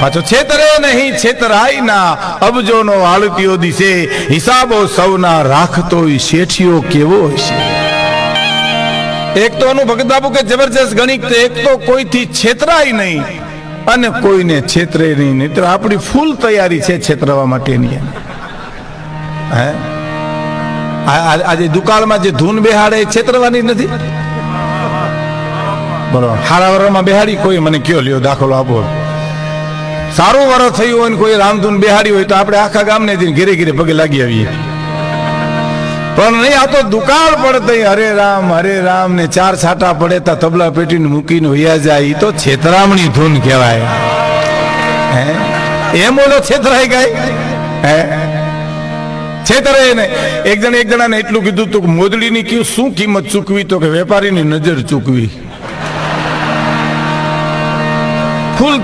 પાછો છેતરે નહીં છેતરાય ના, અબજોનો આળતીઓ દિશે, હિસાબો સૌના રાખતો શેઠિયો કેવો હશે. એક તો અનુ ભગત બાપુ કે જબરજસ્ત ગણિત, એક તો કોઈથી છેતરાય નહીં અને કોઈને છેતરે નહીં. નહીં તો આપણી ફૂલ તૈયારી છે છેતરવા માટેની. હે આજે દુકાળમાં જે ધૂન બેહાડે એ છેતરવાની નથી. બરોબર, હારા વરમાં બેહાડી કોઈ મને કયો લ્યો દાખલો આપો. સારું વરસ થયું હોય ને કોઈ રામધૂન બેહાડી હોય તો આપણે આખા ગામને ઘેરે ઘેરે પગે લાગી આવીએ. પણ નહીં, આ તો દુકાળ પડે હરે રામ ને 4 છાટા પડે તા તબલા પેટીને મૂકીને વયા જાય. એ તો છેતરામણી ધૂન કહેવાય. હે એમ ઓલો છેતરાઈ ગાય. હે છેતરે ને એક જણાને એટલું કીધું તું કે મોદડીની કયું શું કિંમત ચૂકવી? તો કે વેપારીની નજર ચૂકવી. ફૂલ